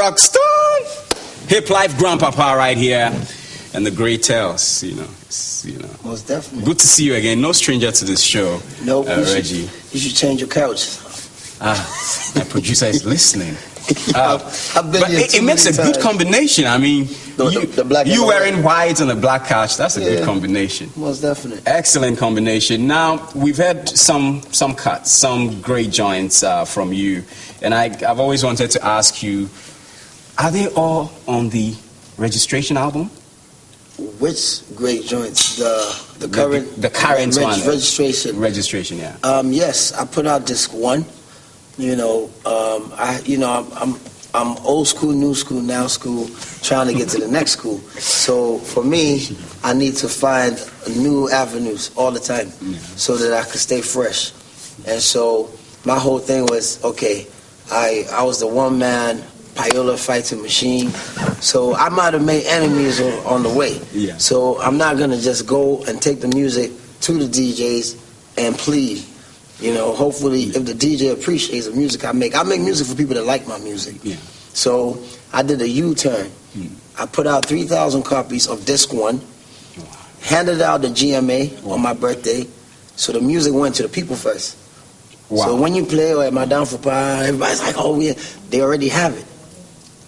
Rockstone, Hip Life Grandpapa right here, and the great tales, Most definitely. Good to see you again. No stranger to this show. Nope, Reggie. You should change your couch. My producer is listening. I've been but here it makes a good combination. I mean, the black you and wearing white on a black couch, that's a good combination. Most definitely. Excellent combination. Now, we've had some cuts, some great joints from you. And I've always wanted to ask you, are they all on the registration album? Which great joints? The current one. Registration, yeah. Yes, I put out disc 1. I'm old school, new school, now school, trying to get to the next school. So for me, I need to find new avenues all the time so that I can stay fresh. And so my whole thing was, okay, I was the one man Payola fighting machine. So I might have made enemies on the way. Yeah. So I'm not gonna just go and take the music to the DJs and plead. Hopefully if the DJ appreciates the music I make music for people that like my music. Yeah. So I did a U-turn. I put out 3,000 copies of disc 1, handed out the GMA on my birthday. So the music went to the people first. Wow. So when you play or am I down for pie, everybody's like, oh yeah, they already have it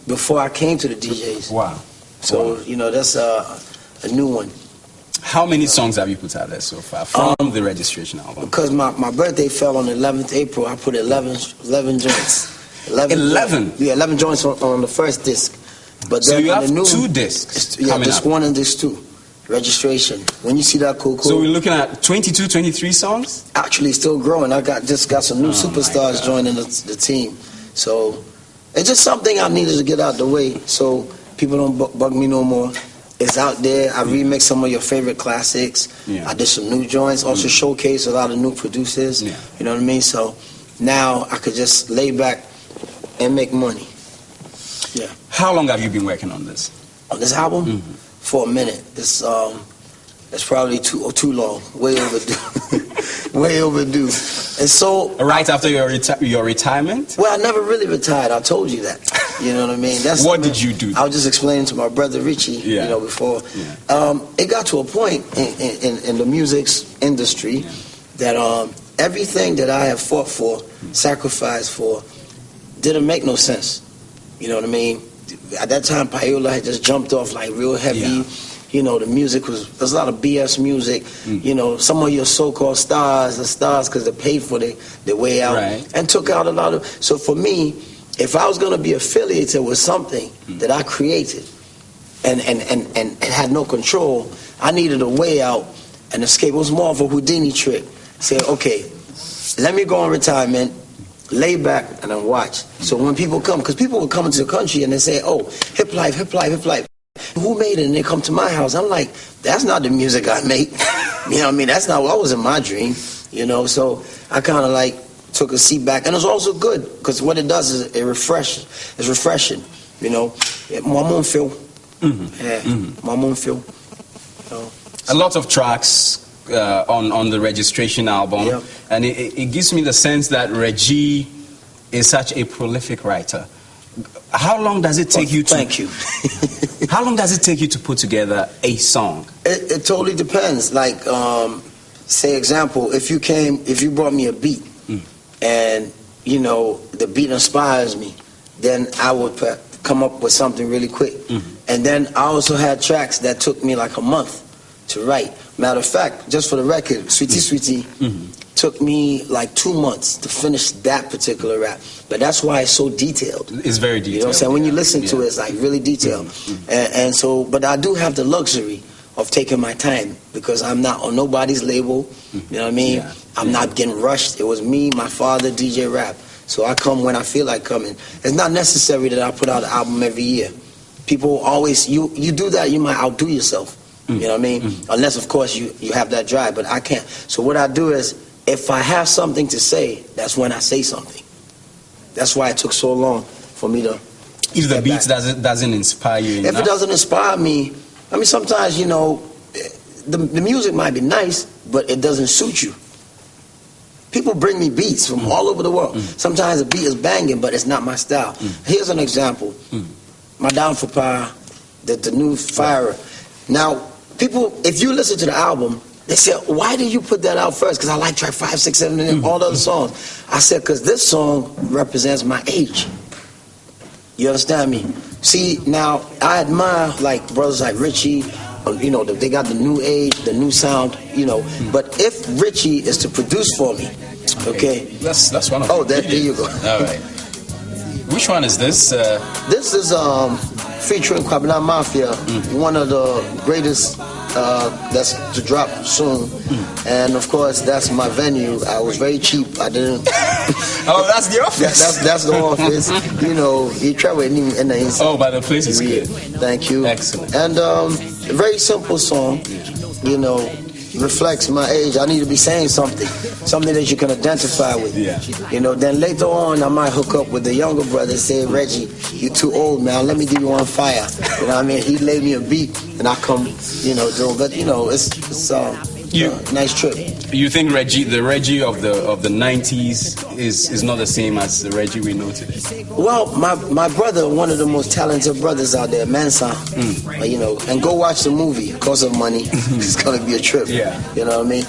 before I came to the DJs. Wow. So, that's a new one. How many songs have you put out there so far from the registration album? Because my birthday fell on the 11th April, I put 11 joints. 11? Yeah, 11 joints on the first disc. But so then you have the new, 2 discs disc 1 and disc 2. Registration. When you see that cool. So we're looking at 22, 23 songs? Actually, still growing. I just got some new superstars joining the team. So it's just something I needed to get out the way so people don't bug me no more. It's out there. I remixed some of your favorite classics. Yeah. I did some new joints. Also showcase a lot of new producers. Yeah. You know what I mean? So now I could just lay back and make money. Yeah. How long have you been working on this? On this album? For a minute. It's probably too long. Way overdue. Way overdue. And so right after your retirement? Well, I never really retired. I told you that. You know what I mean? What did you do? I was just explaining to my brother Richie, before. Yeah. It got to a point in the music industry that everything that I have fought for, sacrificed for, didn't make no sense. You know what I mean? At that time, Payola had just jumped off like real heavy. Yeah. The music there's a lot of BS music. Some of your so-called stars are stars because they paid for their way out and took out a lot of. So for me, if I was going to be affiliated with something that I created and had no control, I needed a way out and escape. It was more of a Houdini trick. Say, okay, let me go on retirement, lay back, and then watch. So when people come, because people will come into the country and they say, oh, hip life, hip life, hip life. Who made it? And they come to my house. I'm like, that's not the music I make. You know what I mean? That's not what was in my dream. So I kind of like took a seat back. And it's also good because what it does is it's refreshing. My mom feel. My mom feel. A lot of tracks on the registration album. And it gives me the sense that Reggie is such a prolific writer. How long does it take you to... Thank you. How long does it take you to put together a song? It totally depends. Like, say example, if you brought me a beat and, the beat inspires me, then I would come up with something really quick. And then I also had tracks that took me like a month to write. Matter of fact, just for the record, Sweetie Sweetie took me like 2 months to finish that particular rap. But that's why it's so detailed. It's very detailed. You know what I'm saying? When you listen to it, it's like really detailed. And so, but I do have the luxury of taking my time because I'm not on nobody's label. You know what I mean? I'm not getting rushed. It was me, my father, DJ Rap. So I come when I feel like coming. It's not necessary that I put out an album every year. People always, you do that, you might outdo yourself. You know what I mean? Unless, of course, you have that drive, but I can't. So what I do is, if I have something to say, that's when I say something. That's why it took so long for me to... If the beat doesn't inspire you enough? If it doesn't inspire me, I mean, sometimes, the music might be nice, but it doesn't suit you. people bring me beats from all over the world. Sometimes the beat is banging, but it's not my style. Here's an example. My Down for Power, the new Fire. Now, people, if you listen to the album, they said, why did you put that out first? Because I like track 5, 6, 7, and all the other songs. I said, because this song represents my age. You understand me? See, now, I admire, like, brothers like Reggie, you know, they got the new age, the new sound, you know. But if Reggie is to produce for me, okay? That's one of them. Oh, there you go. All right. Which one is this? This is featuring Kwabena Mafia, one of the greatest that's to drop soon. And of course, that's my venue. I was very cheap. I didn't. Oh, that's the office. That's the office. You know, he traveled in the inside. Oh, but the place is good. Thank you. Excellent. And a very simple song. You know, reflects my age. I need to be saying something that you can identify with. Yeah. You know, then later on, I might hook up with the younger brother, say, Reggie, you too old, man. Let me give you on fire. You know what I mean? He lay me a beat, and I come, you know, do. But you know, it's nice trip. You think the Reggie of the 90s is not the same as the Reggie we know today? Well, my brother, one of the most talented brothers out there, Mansa, you know, and go watch the movie, Cause of Money. It's gonna be a trip. Yeah. You know what I mean?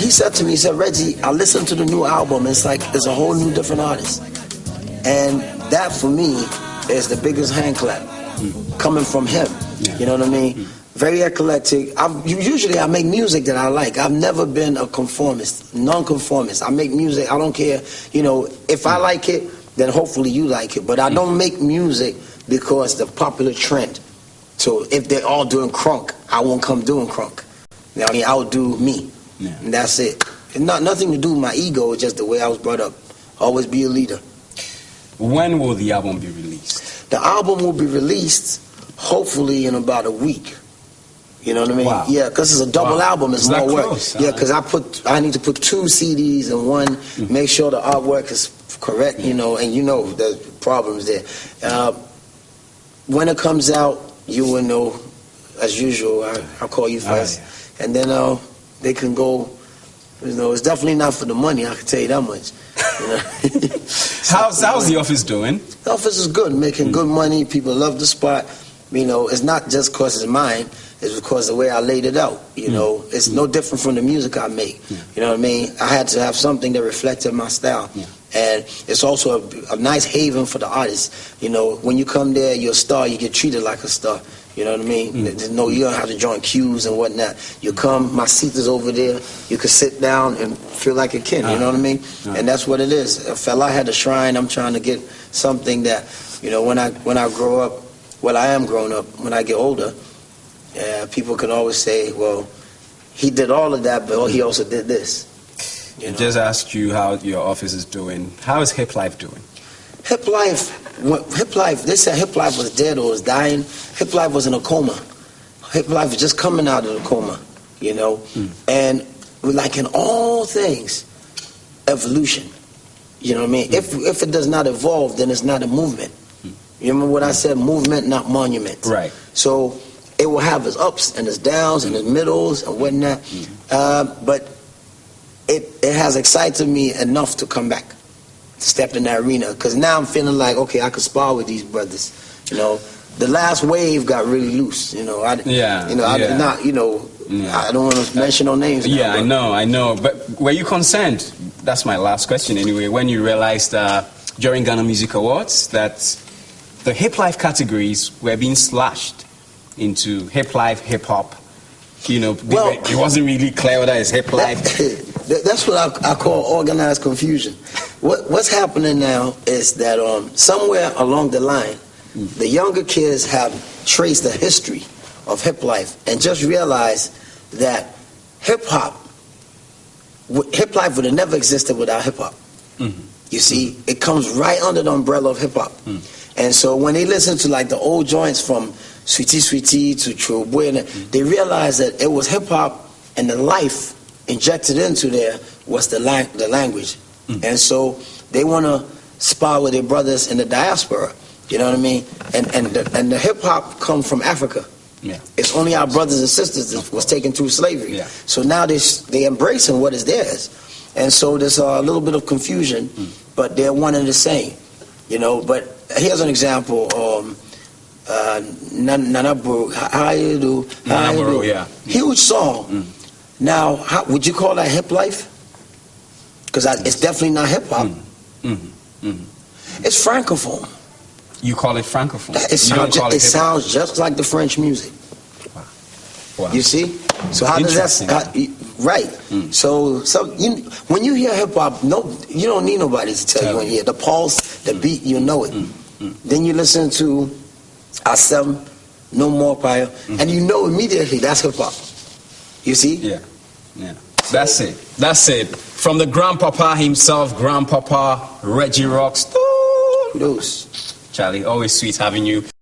He said to me, he said, Reggie, I listened to the new album. It's like it's a whole new different artist, and that for me is the biggest hand clap coming from him. Yeah. You know what I mean? Very eclectic. Usually I make music that I like. I've never been a conformist, non-conformist. I make music, I don't care. You know, if I like it, then hopefully you like it. But I don't make music because the popular trend. So if they're all doing crunk, I won't come doing crunk. You know what I mean? I'll do me. Yeah. And that's it. It's nothing to do with my ego, it's just the way I was brought up. Always be a leader. When will the album be released? The album will be released hopefully in about a week. You know what I mean? Wow. Yeah, because it's a double album. It's more work. Close? Yeah, because I need to put 2 CDs in one, make sure the artwork is correct, you know, and you know the problems there. When it comes out, you will know, as usual. I'll call you first. And then they can go, you know, it's definitely not for the money, I can tell you that much. You know? How's the office doing? The office is good, making good money. People love the spot. You know, it's not just because it's mine. It's because the way I laid it out, you know. It's no different from the music I make. You know what I mean? I had to have something that reflected my style. And it's also a nice haven for the artist. You know, when you come there, you're a star, you get treated like a star. You know what I mean? There's no, you don't have to join queues and whatnot. You come, my seat is over there. You can sit down and feel like a king. You know what I mean? And that's what it is. A fella had a shrine. I'm trying to get something that, you know, when I grow up, well, I am grown up. When I get older, people can always say, well, he did all of that, but he also did this. I just asked you how your office is doing. How is Hip Life doing? Hip Life, they said Hip Life was dead or was dying. Hip Life was in a coma. Hip Life was just coming out of the coma, you know. And like in all things, evolution. You know what I mean? If it does not evolve, then it's not a movement. You remember what I said? Movement, not monument. Right. So it will have its ups and its downs and its middles and whatnot. But it has excited me enough to come back, step in that arena. Because now I'm feeling like, okay, I could spar with these brothers. You know, the last wave got really loose. You know, I don't want to mention no names. Yeah, now, I know. But were you concerned? That's my last question anyway. When you realized during Ghana Music Awards that the hip life categories were being slashed into hip life, hip hop. You know, it wasn't really clear whether it's hip life. That's what I call organized confusion. What's happening now is that somewhere along the line, the younger kids have traced the history of hip life and just realized that hip life would have never existed without hip hop. You see, it comes right under the umbrella of hip hop. And so when they listen to like the old joints from Sweetie Sweetie to True Boy, they realize that it was hip hop and the life injected into there was the language. And so they want to spar with their brothers in the diaspora. You know what I mean? And the hip hop come from Africa. Yeah. It's only our brothers and sisters that was taken through slavery. Yeah. So now they embracing what is theirs. And so there's a little bit of confusion, but they're one and the same, you know. But here's an example. Nanaburu, how you do? Nanaburu, yeah. Huge song. Now, would you call that hip life? Because it's definitely not hip hop. It's francophone. You call it francophone. It sounds just like the French music. Wow. You see? So how does that? Right. So when you hear hip hop, you don't need nobody to tell you when you hear the pulse, the beat. You know it. Then you listen to A7, No More Fire, and you know immediately that's hip hop. You see? Yeah. That's it. That's it. From the grandpapa himself, Grandpapa Reggie Rockstone. Kudos. Charlie, always sweet having you.